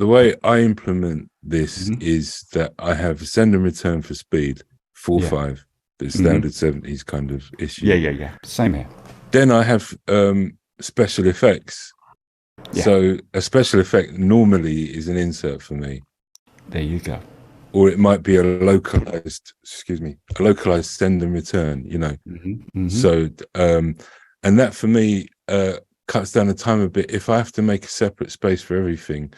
the way I implement this Mhm. is that I have send and return for speed, 4/5, the standard 70s kind of issue. Yeah. Same here. Then I have special effects. Yeah. So a special effect normally is an insert for me. There you go. Or it might be a localized, a localized send and return, you know. So, and that for me cuts down the time a bit. If I have to make a separate space for everything,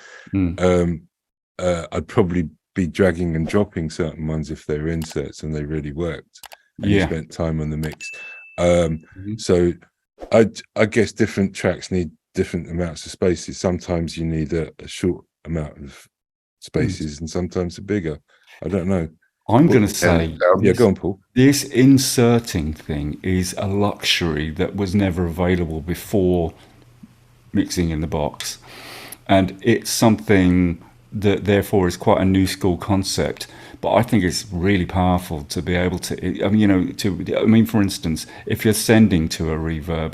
I'd probably be dragging and dropping certain ones if they're inserts and they really worked and you spent time on the mix. So I guess different tracks need different amounts of spaces. Sometimes you need a short amount of spaces and sometimes a bigger. I don't know. I'm going to say, yeah, go on, Paul. This inserting thing is a luxury that was never available before mixing in the box, and it's something that therefore is quite a new school concept. But I think it's really powerful to be able to. I mean, for instance, if you're sending to a reverb,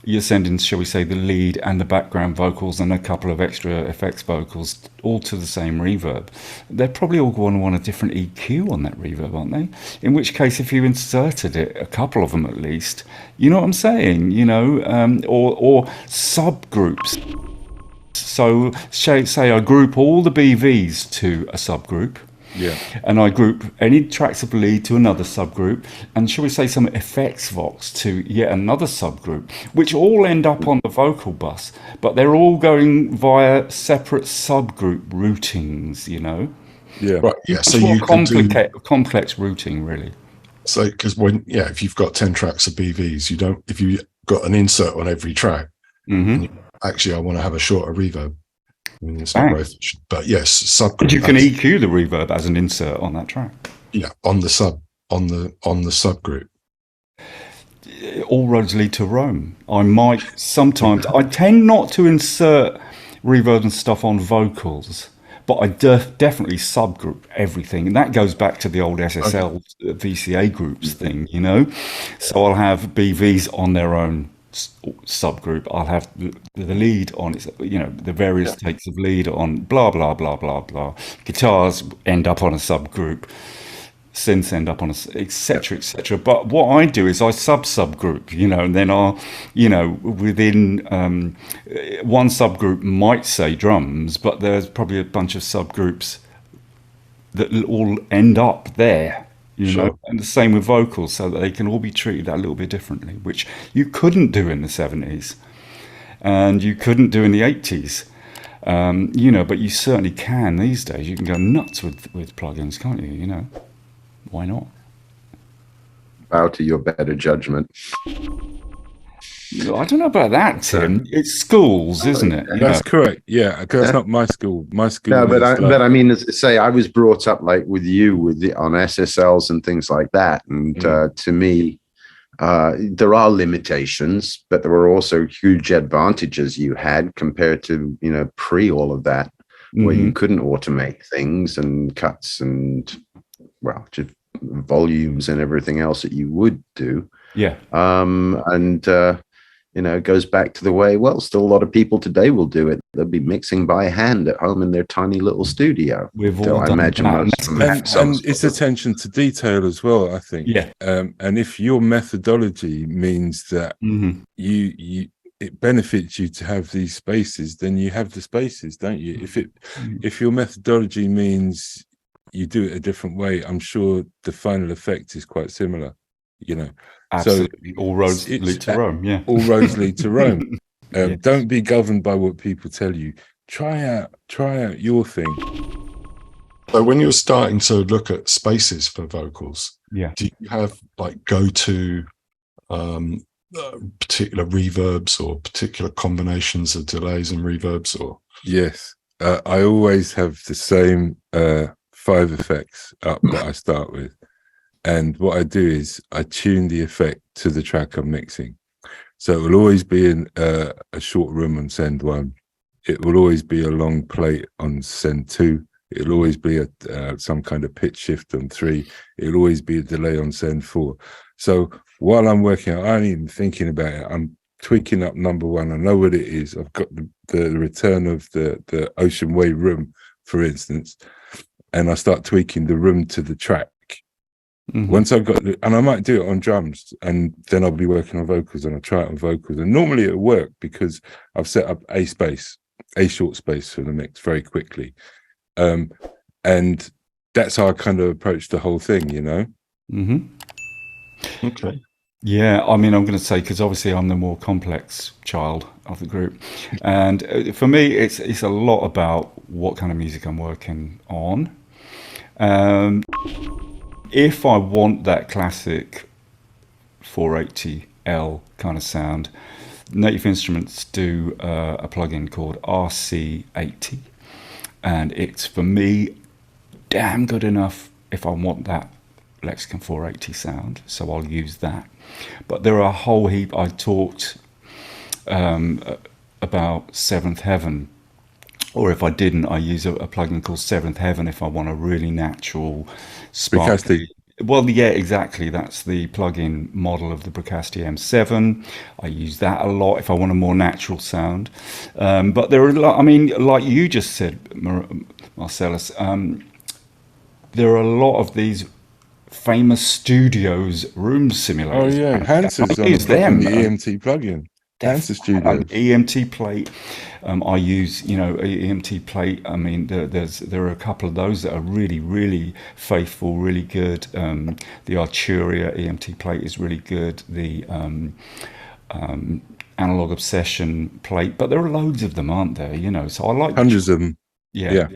you're sending, shall we say, the lead and the background vocals and a couple of extra effects vocals all to the same reverb. They're probably all going to want a different EQ on that reverb, aren't they? In which case, if you inserted it, a couple of them at least, you know what I'm saying? You know, or subgroups. So say I group all the BVs to a subgroup. Yeah. And I group any tracks of lead to another subgroup, and shall we say some effects vox to yet another subgroup, which all end up on the vocal bus, but they're all going via separate subgroup routings, you know? Yeah. Right. Yeah. So you complex routing, really. So, because if you've got 10 tracks of BVs, you don't, if you got an insert on every track, actually, I want to have a shorter reverb. I mean, it's not very efficient, but yes, subgroup. But you can EQ the reverb as an insert on that track. Yeah, on the subgroup. All roads lead to Rome. I might sometimes. I tend not to insert reverb and stuff on vocals, but I definitely subgroup everything, and that goes back to the old SSL VCA groups thing, you know. So I'll have BVs on their own subgroup. I'll have the lead on its, you know, the various takes of lead on blah blah blah blah blah. Guitars end up on a subgroup, synths end up on a etc etc. But what I do is I subgroup, you know, and then I'll, you know, within one subgroup might say drums, but there's probably a bunch of subgroups that all end up there. You know, and the same with vocals, so that they can all be treated a little bit differently, which you couldn't do in the 70s and you couldn't do in the 80s, you know, but you certainly can these days. You can go nuts with plugins, can't you? You know, why not? Bow to your better judgment. I don't know about that, Tim. It's schools, isn't it? That's correct. Yeah, that's not my school. My school. No, but I mean, say I was brought up like with you on SSLs and things like that, and to me, there are limitations, but there were also huge advantages you had compared to, you know, pre all of that, where you couldn't automate things and cuts and just volumes and everything else that you would do. Yeah. You know, it goes back to the way, still a lot of people today will do it. They'll be mixing by hand at home in their tiny little studio. I imagine most of them and it's attention to detail as well, I think. Yeah. And if your methodology means that it benefits you to have these spaces, then you have the spaces, don't you? If your methodology means you do it a different way, I'm sure the final effect is quite similar, you know. Absolutely. So all roads lead to Rome. Yeah. All roads lead to Rome. Don't be governed by what people tell you. Try out your thing. So when you're starting to look at spaces for vocals, do you have like go-to particular reverbs or particular combinations of delays and reverbs? Or yes, I always have the same 5 effects up that I start with. And what I do is I tune the effect to the track I'm mixing. So it will always be in a short room on send 1. It will always be a long plate on send 2. It'll always be some kind of pitch shift on 3. It'll always be a delay on send 4. So while I'm working, I ain't even thinking about it. I'm tweaking up number one. I know what it is. I've got the return of the Ocean Wave room, for instance, and I start tweaking the room to the track. Once I've got and I might do it on drums, and then I'll be working on vocals, and I'll try it on vocals, and normally it'll work because I've set up a short space for the mix very quickly, and that's how I kind of approach the whole thing, you know. Okay. Yeah, I mean, I'm going to say, because obviously I'm the more complex child of the group, and for me, it's a lot about what kind of music I'm working on. If I want that classic 480L kind of sound, Native Instruments do a plugin called RC80, and it's, for me, damn good enough if I want that Lexicon 480 sound, so I'll use that. But there are a whole heap. I talked about Seventh Heaven, or if I didn't, I use a plugin called Seventh Heaven if I want a really natural spark. Bricasti. Well, yeah, exactly. That's the plugin model of the Bricasti M7. I use that a lot if I want a more natural sound. But there are a lot, I mean, like you just said, Marcellus, there are a lot of these famous studios room simulators. Oh yeah, Hansa's on the EMT plugin. Hansa Studios. EMT plate. I use, EMT plate. I mean, there are a couple of those that are really, really faithful, really good. The Arturia EMT plate is really good. The Analog Obsession plate, but there are loads of them, aren't there? So I like hundreds of them. Yeah.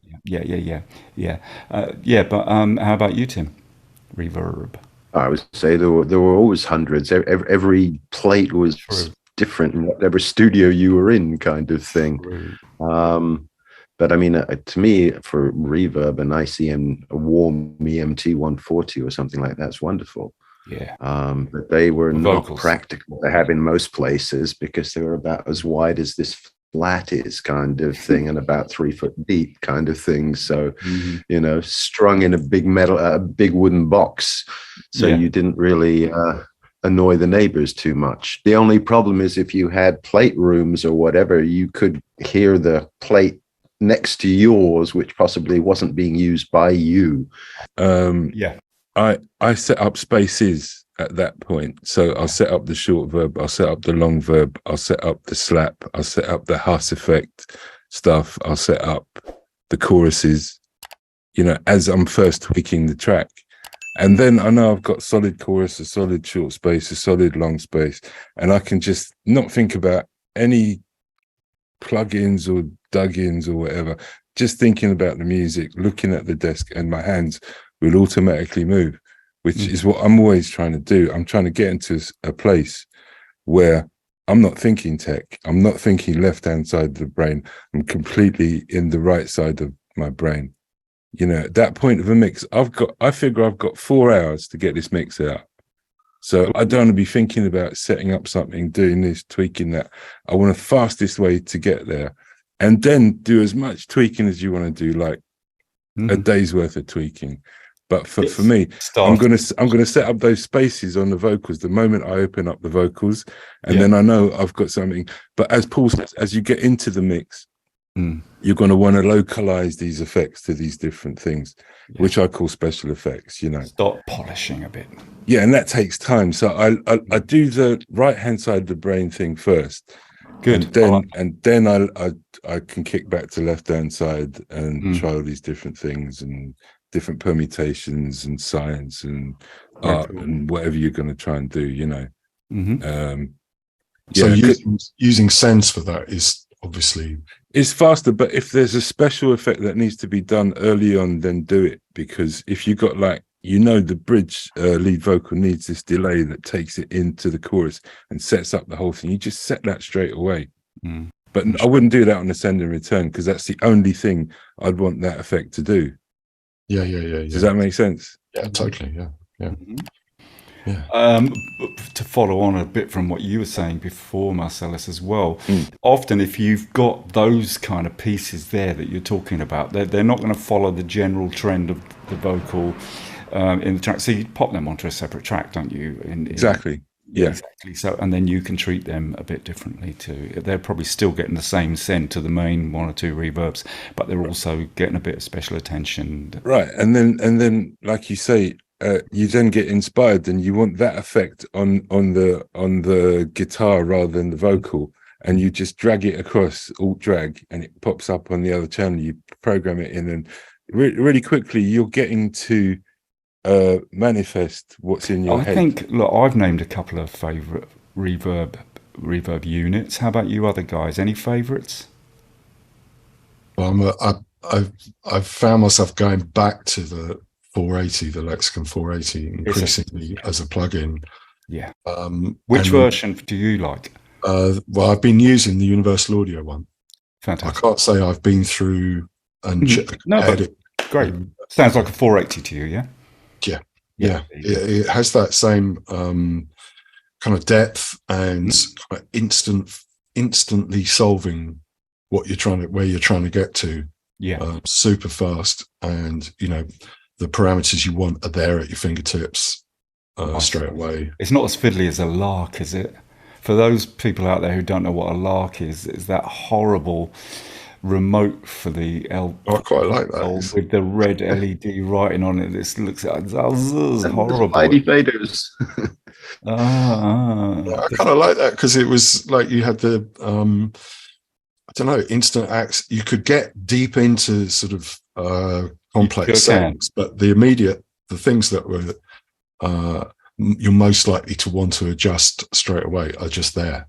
But how about you, Tim? Reverb. I would say there were always hundreds. Every plate was different in whatever studio you were in, kind of thing. But I mean, to me, for reverb, an ICM, a warm EMT 140 or something like that's wonderful. Yeah. But they were not vocals. practical to have in most places because they were about as wide as this flat is, kind of thing, and about 3 foot deep, kind of thing. So, strung in a big wooden box. So you didn't really annoy the neighbors too much. The only problem is if you had plate rooms or whatever, you could hear the plate next to yours, which possibly wasn't being used by you. I set up spaces at that point. So I'll set up the short verb, I'll set up the long verb, I'll set up the slap, I'll set up the Huss effect stuff, I'll set up the choruses, as I'm first tweaking the track. And then I know I've got solid chorus, a solid short space, a solid long space, and I can just not think about any plugins or dug-ins or whatever, just thinking about the music, looking at the desk, and my hands will automatically move, which is what I'm always trying to do. I'm trying to get into a place where I'm not thinking tech. I'm not thinking left-hand side of the brain. I'm completely in the right side of my brain. At that point of a mix, I figure I've got 4 hours to get this mix out. So I don't want to be thinking about setting up something, doing this, tweaking that. I want the fastest way to get there, and then do as much tweaking as you want to do, like a day's worth of tweaking. But for me, I'm gonna set up those spaces on the vocals the moment I open up the vocals, and then I know I've got something. But as Paul says, as you get into the mix, you're going to want to localize these effects to these different things, which I call special effects. Start polishing a bit. Yeah, and that takes time. So I do the right hand side of the brain thing first. Good. And then I can kick back to left hand side and try all these different things and different permutations and science and art and whatever you're going to try and do. So using sense for that is obviously it's faster, but if there's a special effect that needs to be done early on, then do it, because if you got the bridge lead vocal needs this delay that takes it into the chorus and sets up the whole thing, you just set that straight away. But I wouldn't do that on the send and return, because that's the only thing I'd want that effect to do. Yeah. Does that make sense? Yeah, totally. Yeah. To follow on a bit from what you were saying before, Marcellus, as well, often if you've got those kind of pieces there that you're talking about, they're not going to follow the general trend of the vocal in the track. So you pop them onto a separate track, don't you? Exactly. Yeah. Exactly. So, and then you can treat them a bit differently too. They're probably still getting the same scent to the main one or two reverbs, but they're also getting a bit of special attention. Right. And then, like you say, you then get inspired, and you want that effect on the guitar rather than the vocal, and you just drag it across, alt drag, and it pops up on the other channel. You program it in, and really quickly you're getting to manifest what's in your head. I think, look, I've named a couple of favourite reverb units. How about you other guys? Any favourites? Well, I've found myself going back to the 480, the Lexicon 480, increasingly as a plugin. Yeah. Which version do you like? Well, I've been using the Universal Audio one. Fantastic. I can't say I've been through and but great. Sounds like a 480 to you, yeah? Yeah. It has that same kind of depth and kind of instantly solving where you're trying to get to. Yeah. Super fast, and the parameters you want are there at your fingertips straight away. It's not as fiddly as a lark, is it? For those people out there who don't know what a lark is that horrible remote for the I quite like that with the red LED writing on it. This looks horrible. Spidey faders. I kind of like that because it was like you had the I don't know, instant acts. You could get deep into sort of complex sounds, but the things that were you're most likely to want to adjust straight away are just there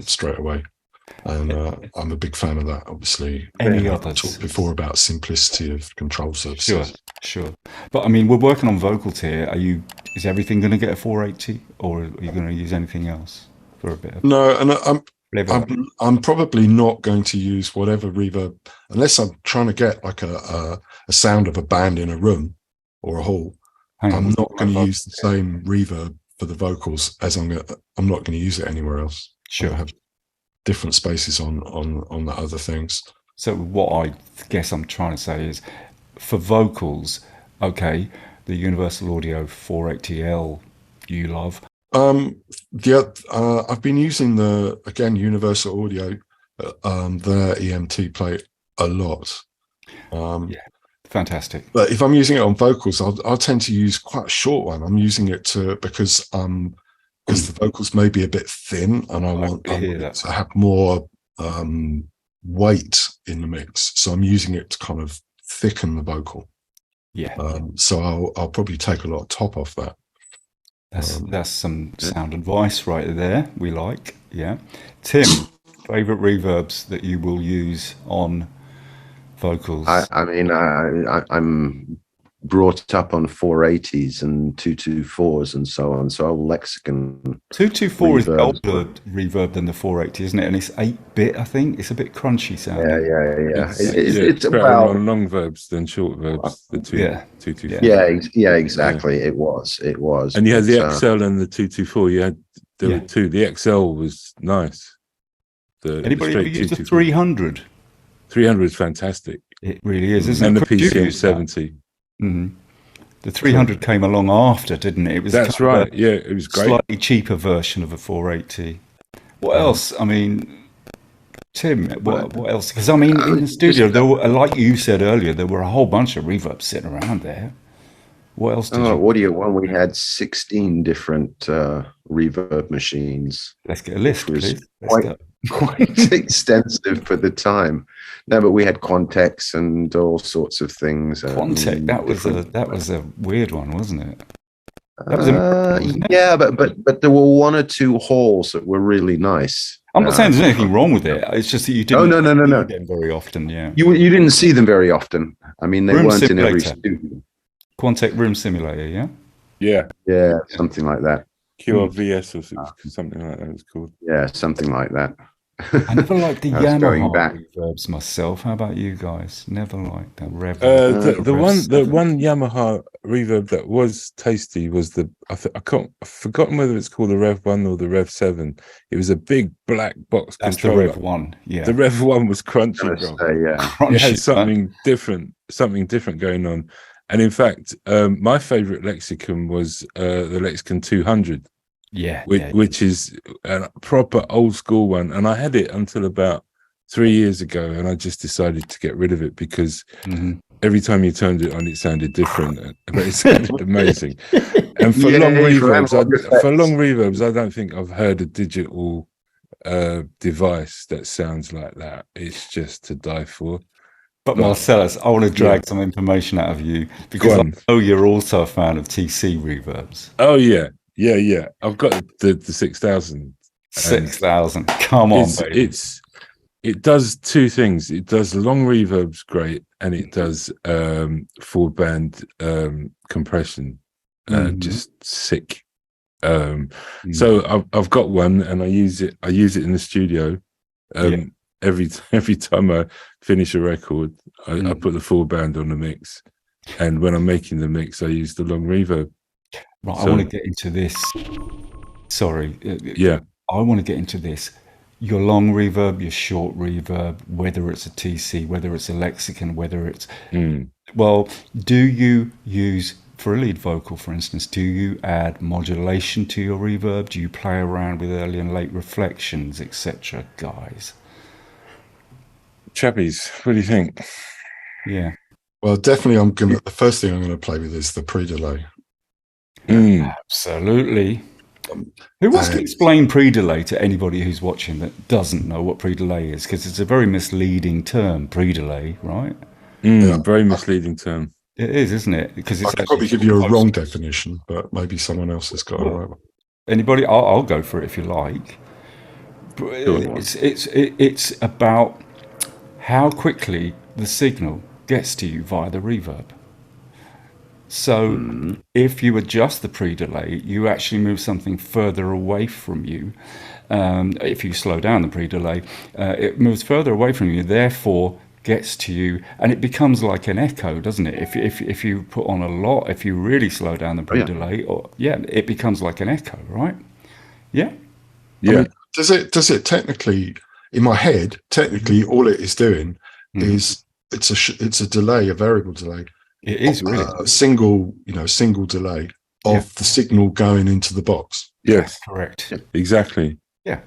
straight away. And I'm a big fan of that, obviously. Any I others? talked before about simplicity of control surfaces. Sure. But I mean, we're working on vocals here. Is everything going to get a 480, or are you going to use anything else for a bit of? No, and I'm probably not going to use whatever reverb unless I'm trying to get like a sound of a band in a room or a hall. I'm not going to use the same reverb for the vocals as I'm not going to use it anywhere else. Sure. I have different spaces on the other things. So what I guess I'm trying to say is, for vocals, okay, the Universal Audio 480L you love. I've been using the Universal Audio, the EMT plate a lot. Fantastic. But if I'm using it on vocals, I'll tend to use quite a short one. I'm using it because the vocals may be a bit thin, and I want it to have more weight in the mix. So I'm using it to kind of thicken the vocal. Yeah. So I'll probably take a lot of top off that. That's some sound advice right there. We like, yeah. Tim, favorite reverbs that you will use on vocals? I'm brought up on 480s and 224s and so on. So I'll Lexicon 224 is older reverb than the 480, isn't it? And it's 8-bit, I think. It's a bit crunchy sounding. Yeah. It's better about on long verbs than short verbs. The 224. Yeah, exactly. Yeah. It was. And you had the XL and the 224. There were two. The XL was nice. Anybody ever used the 300? 300 is fantastic. It really is, isn't it? And the PCM 70. Mm-hmm. The 300 came along after, didn't it? That's right. Yeah, it was great. Slightly cheaper version of a 480. What else? I mean, Tim, what else? Because I mean, in the studio, there were, like you said earlier, there were a whole bunch of reverbs sitting around there. What else did you? Audio one, we had 16 different reverb machines. Let's get a list, please. Quite extensive for the time. No, but we had Quantecs and all sorts of things. Quantec, that was a weird one, wasn't it? Yeah, but there were one or two halls that were really nice. I'm not saying there's anything wrong with it. It's just that you didn't see them very often. Yeah, you didn't see them very often. I mean, they weren't in every studio. Quantec Room Simulator, yeah, something like that. QRVS or something like that. It's called. Yeah, something like that. I never liked the Yamaha reverbs myself. How about you guys? Never liked that Rev. The one Yamaha reverb that was tasty was I've forgotten whether it's called the Rev 1 or the Rev 7. It was a big black box controller. The Rev 1. Yeah, the Rev 1 was crunchy. Crunchy, it had something different going on. And in fact, my favorite Lexicon was the Lexicon 200. which is a proper old school one. And I had it until about 3 years ago, and I just decided to get rid of it because every time you turned it on, it sounded different, but it sounded amazing. And for long reverbs, I don't think I've heard a digital device that sounds like that. It's just to die for. But Marcellus, I want to drag some information out of you because I know you're also a fan of TC reverbs. Oh yeah. I've got the 6000. 6000. Come on, baby. It does two things. It does long reverbs great, and it does full band compression, just sick. So I've got one, and I use it in the studio. Every time I finish a record, I put the full band on the mix, and when I'm making the mix, I use the long reverb. Right, I want to get into this. Sorry. I want to get into this. Your long reverb, your short reverb, whether it's a TC, whether it's a lexicon, whether it's... Well, do you use, for a lead vocal, for instance, do you add modulation to your reverb? Do you play around with early and late reflections, etc., guys? Chappies, what do you think? Yeah. Well, definitely the first thing I'm going to play with is the pre-delay. Absolutely. Who wants to explain pre-delay to anybody who's watching that doesn't know what pre-delay is? Because it's a very misleading term, pre-delay, right? Very misleading term. It is, isn't it? Because it's I could probably give you a wrong definition, but maybe someone else has got a right one. Anybody? I'll go for it if you like. It's about how quickly the signal gets to you via the reverb. So if you adjust the pre-delay, you actually move something further away from you. If you slow down the pre-delay, it moves further away from you, therefore gets to you, and it becomes like an echo, doesn't it? If you put on a lot, if you really slow down the pre-delay, it becomes like an echo, right? Yeah. I mean, does it technically, in my head, all it is doing is it's a delay, a variable delay. It is really a single delay of the signal going into the box. Yes, correct. Exactly. Yeah,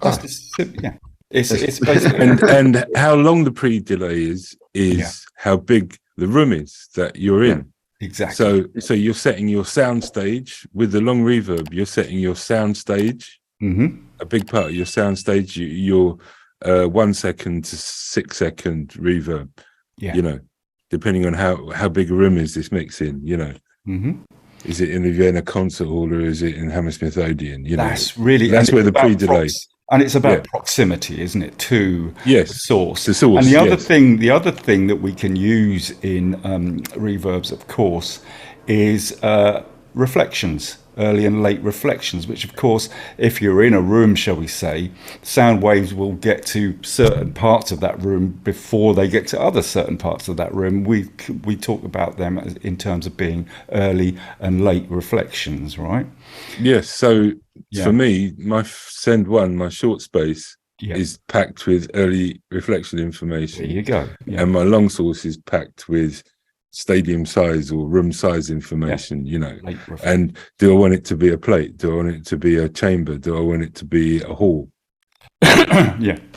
it's basically and how long the pre-delay is how big the room is that you're in. Exactly. So you're setting your sound stage with the long reverb. You're setting your sound stage. A big part of your sound stage, your 1 second to 6 second reverb. You know, depending on how big a room is this mixing, you know. Is it in the Vienna concert hall or is it in Hammersmith Odeon? You know, that's where the pre-delay. And it's about proximity, isn't it, to the source? The source. And the other thing that we can use in reverbs, of course, is reflections, early and late reflections, which of course, if you're in a room, shall we say, sound waves will get to certain parts of that room before they get to other certain parts of that room. We talk about them in terms of being early and late reflections, right? Yes. So for me, my send one, my short space is packed with early reflection information. There you go. And my long source is packed with stadium size or room size information, you know. And do I want it to be a plate? Do I want it to be a chamber? Do I want it to be a hall?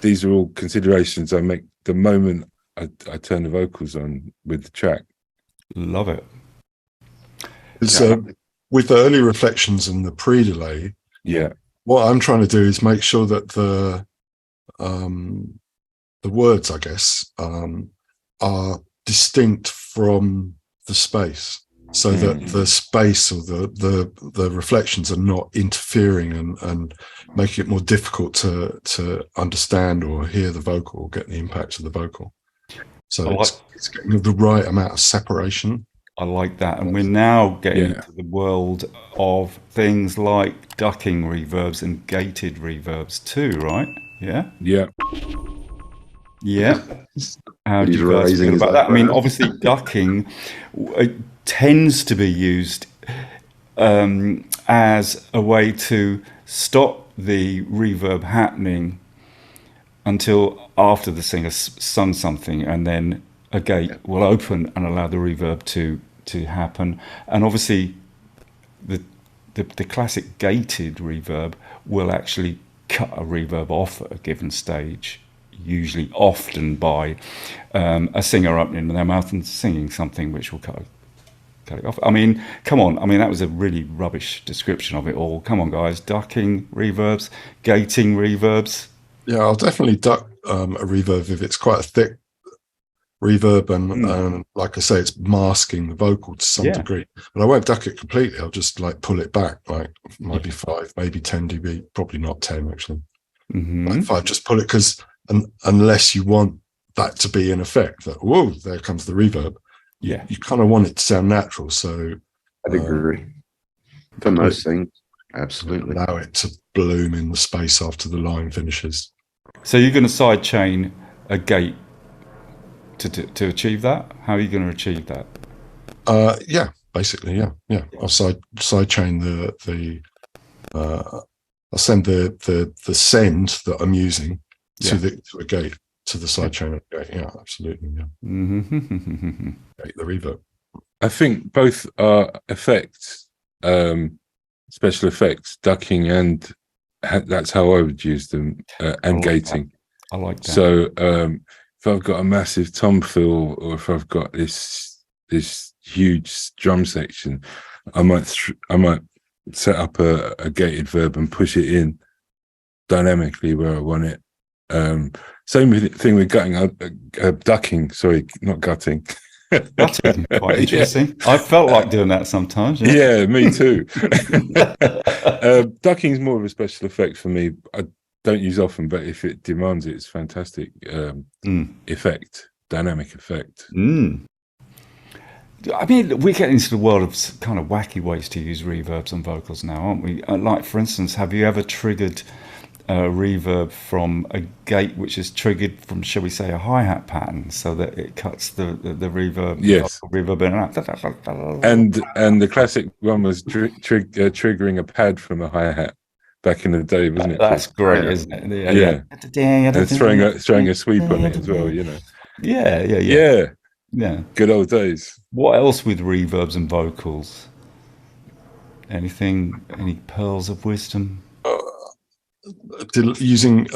These are all considerations I make the moment I turn the vocals on with the track. Love it. So with the early reflections and the pre-delay, what I'm trying to do is make sure that the words, I guess, are distinct from the space, so that the space or the reflections are not interfering and making it more difficult to understand or hear the vocal or get the impact of the vocal. So it's getting the right amount of separation. I like that. And we're now getting into the world of things like ducking reverbs and gated reverbs too, right? Yeah. How do you guys feel about that? I mean, obviously ducking tends to be used as a way to stop the reverb happening until after the singer's sung something, and then a gate will open and allow the reverb to happen. And obviously the classic gated reverb will actually cut a reverb off at a given stage, usually often by a singer opening their mouth and singing something which will cut it off. I mean, come on. I mean, that was a really rubbish description of it all. Come on, guys. Ducking reverbs, gating reverbs. Yeah, I'll definitely duck a reverb if it's quite a thick reverb and like I say, it's masking the vocal to some degree. But I won't duck it completely. I'll just like pull it back, like maybe 5, maybe 10 dB. Probably not 10 actually. Like 5, just pull it because unless you want that to be an effect, that whoa, there comes the reverb. Yeah, you kind of want it to sound natural. So I'd agree. For most things, absolutely. Allow it to bloom in the space after the line finishes. So you're going to sidechain a gate to achieve that? How are you going to achieve that? Yeah, basically, yeah. I'll sidechain the I'll send the send that I'm using to a gate, to the sidechain of the gate. Yeah, absolutely. Yeah. Gate the reverb. I think both are effects, special effects, ducking, and that's how I would use them, and gating. I like that. So if I've got a massive tom fill, or if I've got this huge drum section, I might set up a gated verb and push it in dynamically where I want it. Same thing with ducking. Sorry, not gutting. Gutting, quite interesting. I felt like doing that sometimes. Yeah, me too. Ducking is more of a special effect for me. I don't use often, but if it demands it, it's fantastic effect, dynamic effect. I mean, we get into the world of kind of wacky ways to use reverbs on vocals now, aren't we? Like, for instance, have you ever triggered a reverb from a gate which is triggered from, shall we say, a hi-hat pattern, so that it cuts the reverb? Yes. Reverb in and the classic one was triggering a pad from a hi-hat back in the day, wasn't it? That's great, isn't it? Yeah. And throwing a sweep on it as well, you know. Yeah. Good old days. What else with reverbs and vocals? Anything? Any pearls of wisdom? Using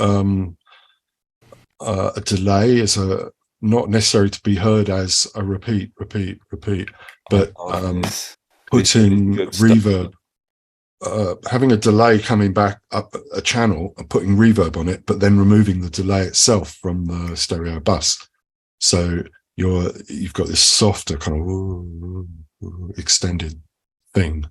a delay as a not necessary to be heard as a repeat, but putting reverb, having a delay coming back up a channel and putting reverb on it, but then removing the delay itself from the stereo bus. So you've got this softer kind of extended thing.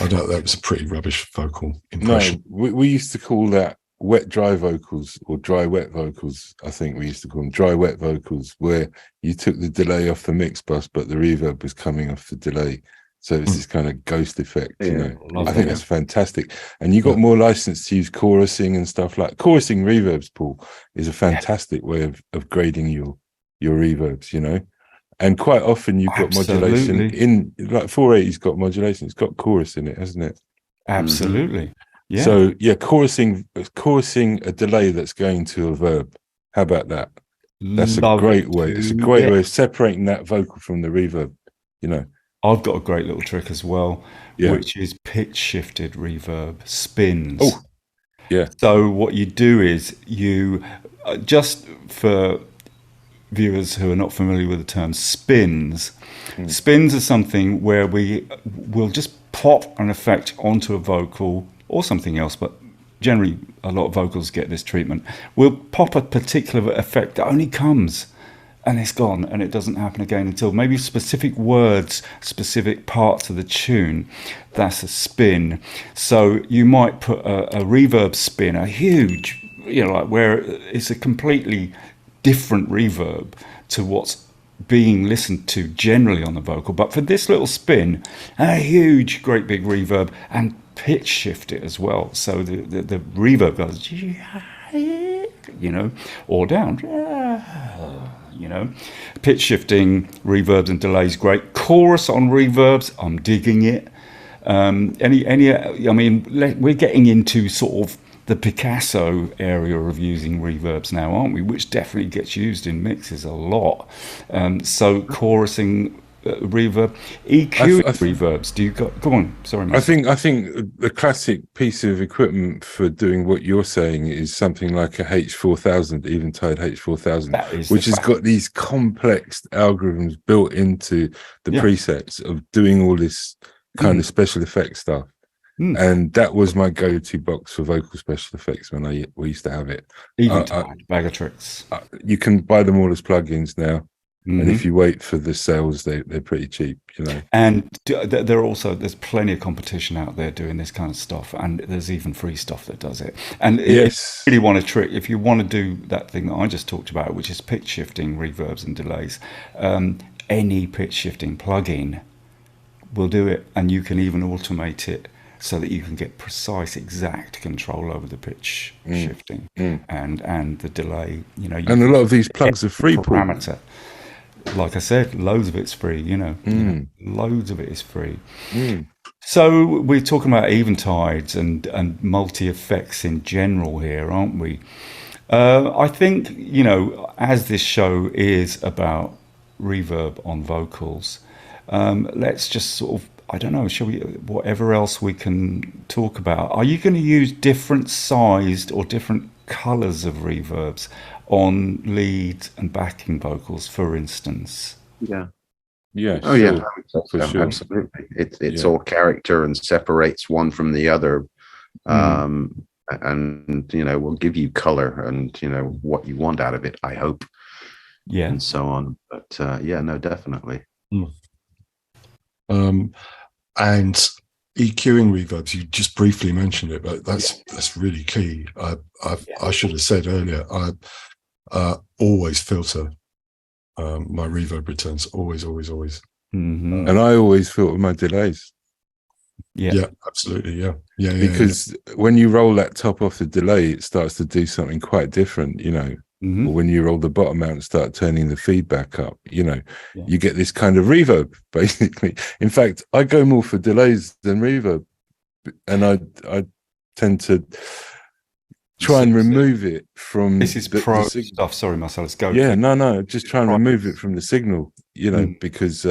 I don't know, that was a pretty rubbish vocal impression. No, we used to call that wet dry vocals, or dry wet vocals. I think we used to call them dry wet vocals, where you took the delay off the mix bus, but the reverb was coming off the delay. So it's this kind of ghost effect, you know. I think that's fantastic. And you got more license to use chorusing and stuff like chorusing reverbs, Paul, is a fantastic way of grading your reverbs, you know. And quite often you've got modulation in, like 480's got modulation. It's got chorus in it, hasn't it? Absolutely. Yeah. So chorusing a delay that's going to a verb. How about that? That's a great way. It's a great way of separating that vocal from the reverb, you know. I've got a great little trick as well, which is pitch shifted reverb, spins. Oh, yeah. So what you do is you, just for viewers who are not familiar with the term spins, spins are something where we will just pop an effect onto a vocal or something else, but generally a lot of vocals get this treatment. We'll pop a particular effect that only comes and it's gone, and it doesn't happen again until maybe specific words, specific parts of the tune. That's a spin. So you might put a reverb spin, a huge, you know, like where it's a completely different reverb to what's being listened to generally on the vocal, but for this little spin, a huge, great big reverb, and pitch shift it as well. So the reverb goes, you know, or down, you know. Pitch shifting, reverbs and delays, great. Chorus on reverbs, I'm digging it. I mean, we're getting into sort of the Picasso area of using reverbs now, aren't we? Which definitely gets used in mixes a lot. So chorusing reverb, EQ reverbs. Do you go on? Sorry, I think the classic piece of equipment for doing what you're saying is something like a H4000, Eventide H4000, which has got these complex algorithms built into the presets of doing all this kind of special effects stuff. And that was my go-to box for vocal special effects when we used to have it. Eventide, bag of tricks. You can buy them all as plugins now. And if you wait for the sales, they're pretty cheap, you know. And there's plenty of competition out there doing this kind of stuff, and there's even free stuff that does it. And if you really want to trick, if you want to do that thing that I just talked about, which is pitch shifting, reverbs and delays, any pitch shifting plugin will do it, and you can even automate it so that you can get precise, exact control over the pitch shifting and the delay. You know, and a lot of these plugs are free parameter. Like I said, loads of it's free, you know, loads of it is free. So we're talking about Eventides and multi-effects in general here, aren't we? I think, you know, as this show is about reverb on vocals, let's just sort of, I don't know, shall we, whatever else we can talk about. Are you going to use different sized or different colors of reverbs on lead and backing vocals, for instance? Yeah. Oh, yeah. Sure. Absolutely. It's all character and separates one from the other. And, you know, will give you color and, you know, what you want out of it, I hope. Yeah. And so on. But yeah, no, definitely. And EQing reverbs, you just briefly mentioned it, but that's really key. I should have said earlier, I always filter my reverb returns, always. And I always filter my delays. Yeah, absolutely. Yeah. Because when you roll that top off the delay, it starts to do something quite different, you know. Or when you roll the bottom out and start turning the feedback up, you know, you get this kind of reverb, basically. In fact, I go more for delays than reverb, and I tend to try and remove it from this is pro stuff. Sorry, Marcel, let's go. Yeah, no, just try and remove it from the signal, you know, because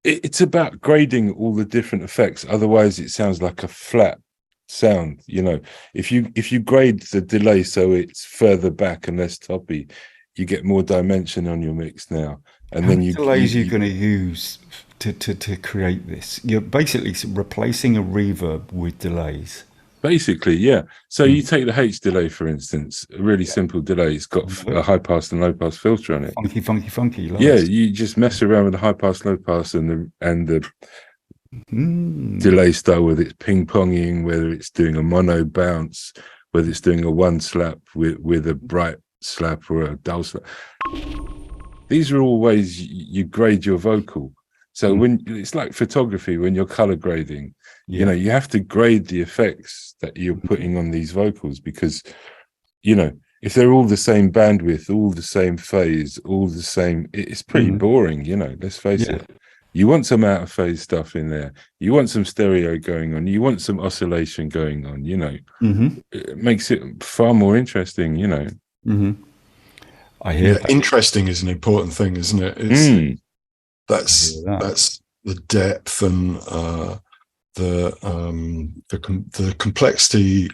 it's about grading all the different effects. Otherwise, it sounds like a flat sound, you know. If you grade the delay so it's further back and less toppy, you get more dimension on your mix now. And then you delays you're going to use to create this. You're basically replacing a reverb with delays. Basically, yeah. So you take the H delay, for instance, a really simple delay. It's got a high pass and low pass filter on it. Funky. Yeah, you just mess around with the high pass, low pass, and the delay style, whether it's ping-ponging, whether it's doing a mono bounce, whether it's doing a one slap with a bright slap or a dull slap. These are all ways you grade your vocal. So when it's like photography, when you're color grading, you know, you have to grade the effects that you're putting on these vocals, because, you know, if they're all the same bandwidth, all the same phase, all the same, it's pretty boring, you know, let's face it. You want some out of phase stuff in there. You want some stereo going on. You want some oscillation going on, you know. It makes it far more interesting, you know. I hear that. Interesting is an important thing, isn't it? It's, that's the depth and the complexity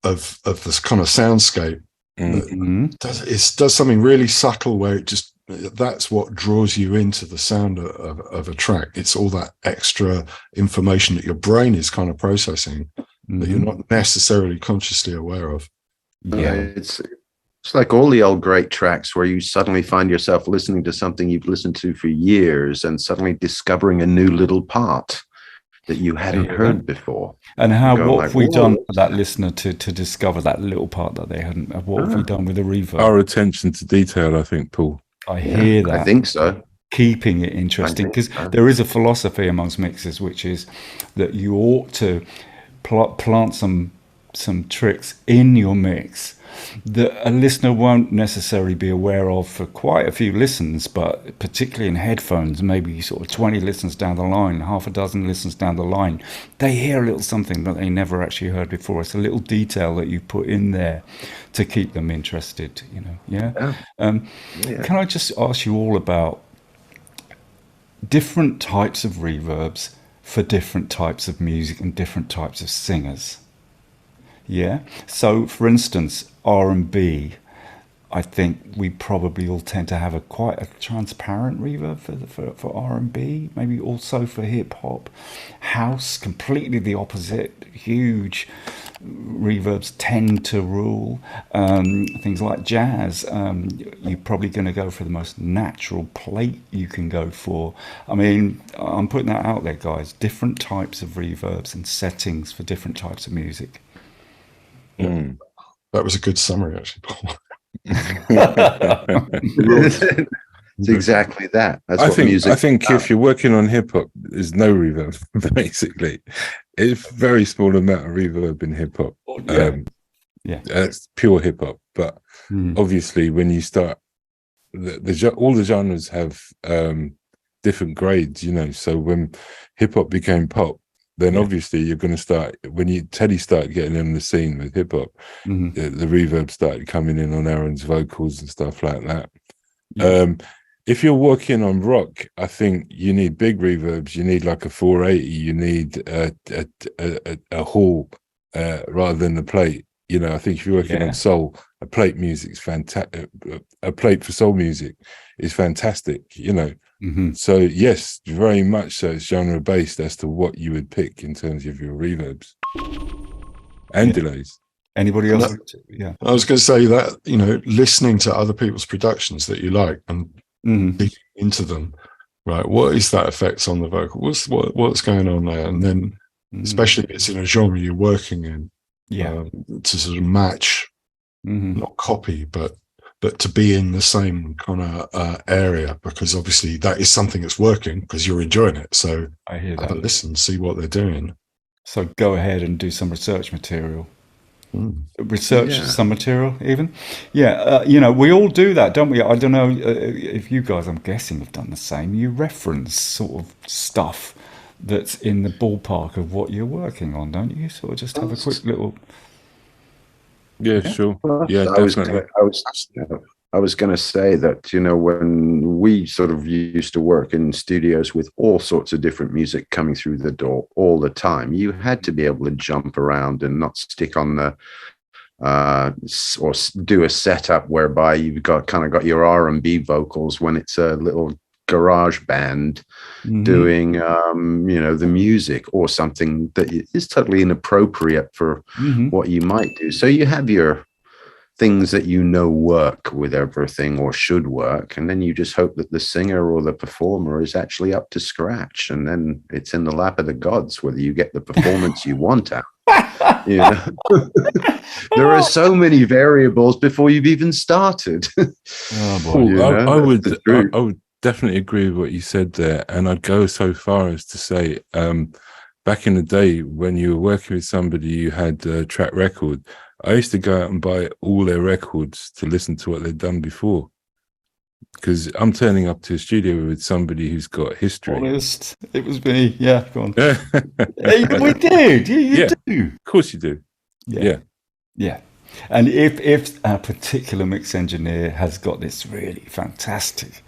of this kind of soundscape. It does something really subtle where it just, that's what draws you into the sound of a track. It's all that extra information that your brain is kind of processing that you're not necessarily consciously aware of. It's like all the old great tracks where you suddenly find yourself listening to something you've listened to for years and suddenly discovering a new little part that you hadn't heard before. And what have we done for that listener to discover that little part that they hadn't? What have we done with the reverb? Our attention to detail, I think, Paul. I hear that. I think so. Keeping it interesting, because there is a philosophy amongst mixers, which is that you ought to plant some some tricks in your mix that a listener won't necessarily be aware of for quite a few listens, but particularly in headphones, maybe sort of 20 listens down the line, half a dozen listens down the line, they hear a little something that they never actually heard before. It's a little detail that you put in there to keep them interested, you know. Can I just ask you all about different types of reverbs for different types of music and different types of singers? So for instance, R&B, I think we probably all tend to have quite a transparent reverb for R&B, maybe also for hip hop. House, completely the opposite. Huge reverbs tend to rule. Things like jazz, you're probably going to go for the most natural plate you can go for. I mean, I'm putting that out there, guys. Different types of reverbs and settings for different types of music. That was a good summary, actually, Paul. It's exactly that. That's I think about. if you're working on hip hop, there's no reverb. Basically, it's a very small amount of reverb in hip hop. It's pure hip hop. But obviously, when you start, all the genres have different grades. You know, so when hip hop became pop, then obviously you're going to start, when Teddy started getting in the scene with hip hop, the reverb started coming in on Aaron's vocals and stuff like that. If you're working on rock, I think you need big reverbs. You need like a 480. You need a hall rather than the plate. You know, I think if you're working on soul, a plate music's fantastic. A plate for soul music is fantastic. You know. So yes, very much so. It's genre based as to what you would pick in terms of your reverbs and delays. Anybody else? I was going to say that, you know, listening to other people's productions that you like and digging into them, right? What is that effect on the vocal? What's going on there? And then, especially if it's in a genre you're working in, to sort of match, not copy, but to be in the same kind of area, because obviously that is something that's working because you're enjoying it. So I hear that. Have a listen, see what they're doing. So go ahead and do some research material. Research some material even. You know, we all do that, don't we? I don't know if you guys, I'm guessing, have done the same. You reference sort of stuff that's in the ballpark of what you're working on, don't you? Sort of just have a quick little... Sure. I was going to say that, you know, when we sort of used to work in studios with all sorts of different music coming through the door all the time, you had to be able to jump around and not stick on the or do a setup whereby you've got your R&B vocals when it's a little garage band doing you know, the music, or something that is totally inappropriate for what you might do. So you have your things that you know work with everything or should work, and then you just hope that the singer or the performer is actually up to scratch, and then it's in the lap of the gods whether you get the performance you want out. You know? There are so many variables before you've even started. I would definitely agree with what you said there, and I'd go so far as to say, back in the day when you were working with somebody, you had a track record. I used to go out and buy all their records to listen to what they'd done before, because I'm turning up to a studio with somebody who's got history. Honest, it was me. Yeah, go on. We did. You do. Of course you do. Yeah. And if a particular mix engineer has got this really fantastic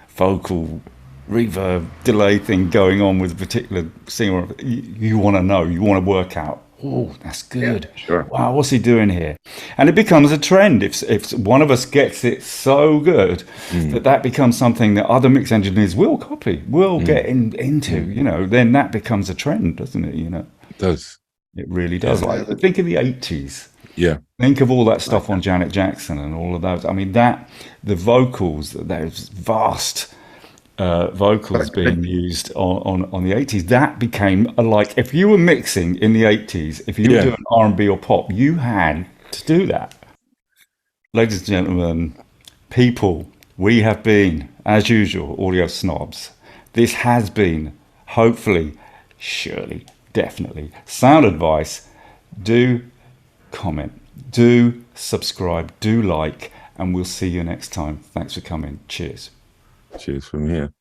vocal reverb delay thing going on with a particular singer, you want to know, you want to work out, oh, that's good. Yeah, sure. Wow, what's he doing here? And it becomes a trend. If one of us gets it so good that becomes something that other mix engineers will copy, will get into, you know, then that becomes a trend, doesn't it? You know, it does. It really does. Like, think of the 80s. Yeah. Think of all that stuff on Janet Jackson and all of those. I mean, the vocals, those vast vocals being used on the 80s, that became like, if you were mixing in the 80s, if you were doing R&B or pop, you had to do that. Ladies and gentlemen, people, we have been, as usual, audio snobs. This has been, hopefully, surely, definitely, sound advice. Do comment. Do subscribe, do like, and we'll see you next time. Thanks for coming. Cheers. Cheers from here.